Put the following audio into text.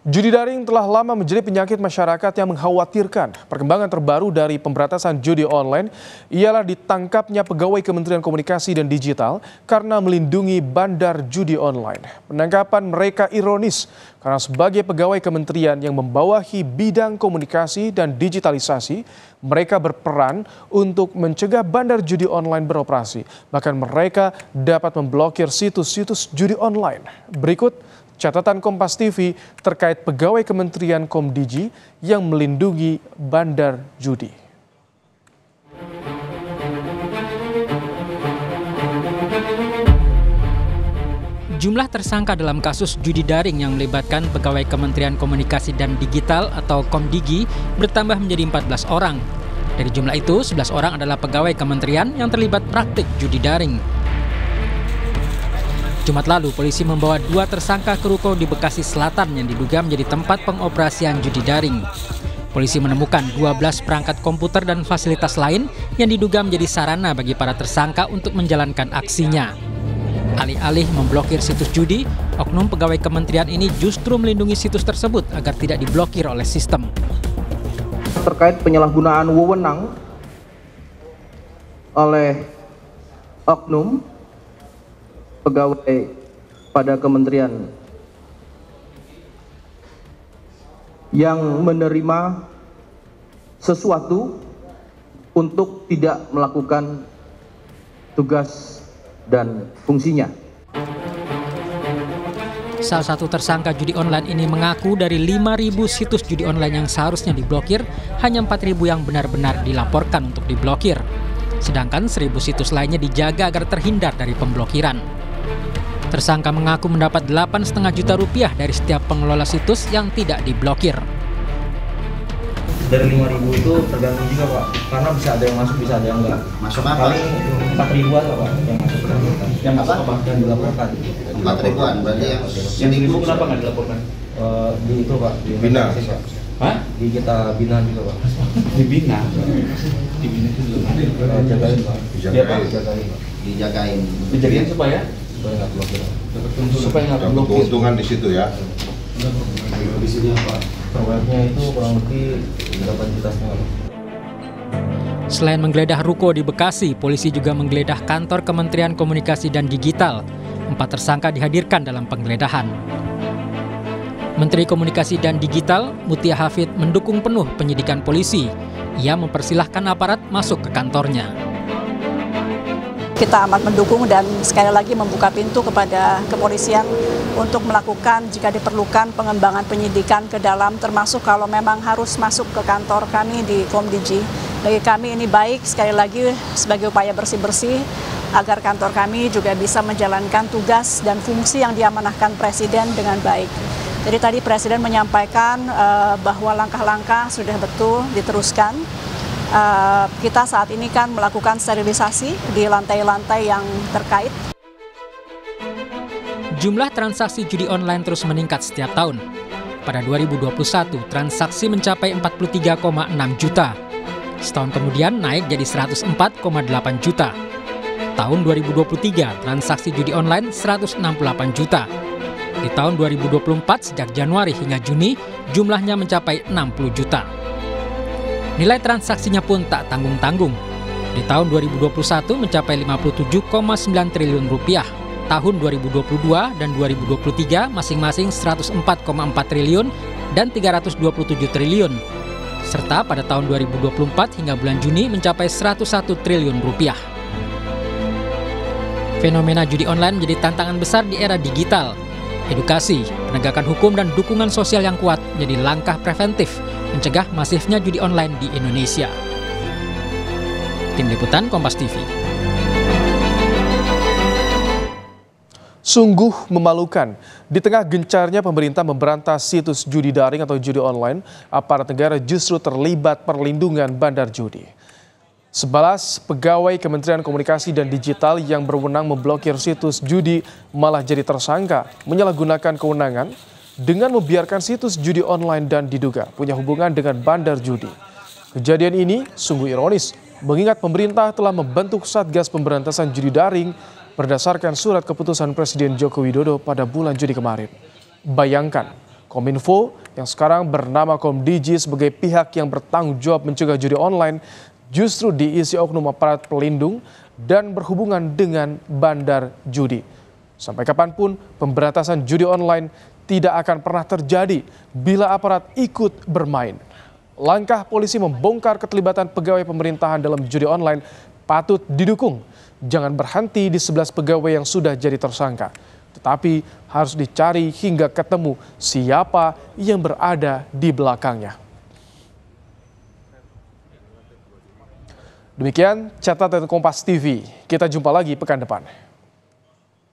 Judi daring telah lama menjadi penyakit masyarakat yang mengkhawatirkan. Perkembangan terbaru dari pemberantasan judi online ialah ditangkapnya pegawai Kementerian Komunikasi dan Digital karena melindungi bandar judi online. Penangkapan mereka ironis karena sebagai pegawai kementerian yang membawahi bidang komunikasi dan digitalisasi, mereka berperan untuk mencegah bandar judi online beroperasi. Bahkan mereka dapat memblokir situs-situs judi online. Berikut catatan Kompas TV terkait pegawai Kementerian Komdigi yang melindungi bandar judi. Jumlah tersangka dalam kasus judi daring yang melibatkan pegawai Kementerian Komunikasi dan Digital atau Komdigi bertambah menjadi 14 orang. Dari jumlah itu, 11 orang adalah pegawai kementerian yang terlibat praktik judi daring. Jumat lalu, polisi membawa 2 tersangka ke ruko di Bekasi Selatan yang diduga menjadi tempat pengoperasian judi daring. Polisi menemukan 12 perangkat komputer dan fasilitas lain yang diduga menjadi sarana bagi para tersangka untuk menjalankan aksinya. Alih-alih memblokir situs judi, oknum pegawai kementerian ini justru melindungi situs tersebut agar tidak diblokir oleh sistem. Terkait penyalahgunaan wewenang oleh oknum pegawai pada kementerian yang menerima sesuatu untuk tidak melakukan tugas dan fungsinya. Salah satu tersangka judi online ini mengaku dari 5.000 situs judi online yang seharusnya diblokir, hanya 4.000 yang benar-benar dilaporkan untuk diblokir. Sedangkan 1.000 situs lainnya dijaga agar terhindar dari pemblokiran. Tersangka mengaku mendapat 8,5 juta rupiah dari setiap pengelola situs yang tidak diblokir. Dari 5.000 itu tergantung juga Pak, karena bisa ada yang masuk, bisa ada yang enggak. Masuk apa? Paling 4.000-an lah Pak yang masuk. Yang masuk apa? Yang dilaporkan. 4.000-an berarti yang di ibu kenapa nggak dilaporkan? Di itu Pak, di Bina. Hah? Di kita bina juga Pak. Di bina? Di bina itu jagain Pak. Dijagain. dijagain. Dijagain supaya nggak blokir. Supaya nggak blokir. Keuntungan di situ ya. Di sini apa? Proyeknya itu kurang lebih 8 juta setengah. Selain menggeledah ruko di Bekasi, polisi juga menggeledah kantor Kementerian Komunikasi dan Digital. 4 tersangka dihadirkan dalam penggeledahan. Menteri Komunikasi dan Digital, Mutia Hafid, mendukung penuh penyidikan polisi. Ia mempersilahkan aparat masuk ke kantornya. Kita amat mendukung dan sekali lagi membuka pintu kepada kepolisian untuk melakukan jika diperlukan pengembangan penyidikan ke dalam, termasuk kalau memang harus masuk ke kantor kami di Komdigi. Bagi kami ini baik, sekali lagi sebagai upaya bersih-bersih agar kantor kami juga bisa menjalankan tugas dan fungsi yang diamanahkan Presiden dengan baik. Jadi tadi Presiden menyampaikan bahwa langkah-langkah sudah betul diteruskan. Kita saat ini kan melakukan sterilisasi di lantai-lantai yang terkait. Jumlah transaksi judi online terus meningkat setiap tahun. Pada 2021, transaksi mencapai 43,6 juta. Setahun kemudian naik jadi 104,8 juta. Tahun 2023, transaksi judi online 168 juta. Di tahun 2024, sejak Januari hingga Juni, jumlahnya mencapai 60 juta. Nilai transaksinya pun tak tanggung-tanggung. Di tahun 2021 mencapai 57,9 triliun rupiah. Tahun 2022 dan 2023 masing-masing 104,4 triliun dan 327 triliun. Serta pada tahun 2024 hingga bulan Juni mencapai 101 triliun rupiah. Fenomena judi online menjadi tantangan besar di era digital. Edukasi, penegakan hukum dan dukungan sosial yang kuat menjadi langkah preventif mencegah masifnya judi online di Indonesia. Tim Liputan Kompas TV. Sungguh memalukan, di tengah gencarnya pemerintah memberantas situs judi daring atau judi online, aparat negara justru terlibat perlindungan bandar judi. 11 pegawai Kementerian Komunikasi dan Digital yang berwenang memblokir situs judi malah jadi tersangka menyalahgunakan kewenangan dengan membiarkan situs judi online dan diduga punya hubungan dengan bandar judi. Kejadian ini sungguh ironis, mengingat pemerintah telah membentuk Satgas Pemberantasan Judi Daring berdasarkan surat keputusan Presiden Joko Widodo pada bulan Juni kemarin. Bayangkan, Kominfo yang sekarang bernama Komdiji sebagai pihak yang bertanggung jawab mencegah judi online justru diisi oknum aparat pelindung dan berhubungan dengan bandar judi. Sampai kapanpun pemberantasan judi online tidak akan pernah terjadi bila aparat ikut bermain. Langkah polisi membongkar keterlibatan pegawai pemerintahan dalam judi online patut didukung. Jangan berhenti di 11 pegawai yang sudah jadi tersangka, tetapi harus dicari hingga ketemu siapa yang berada di belakangnya. Demikian catatan Kompas TV. Kita jumpa lagi pekan depan.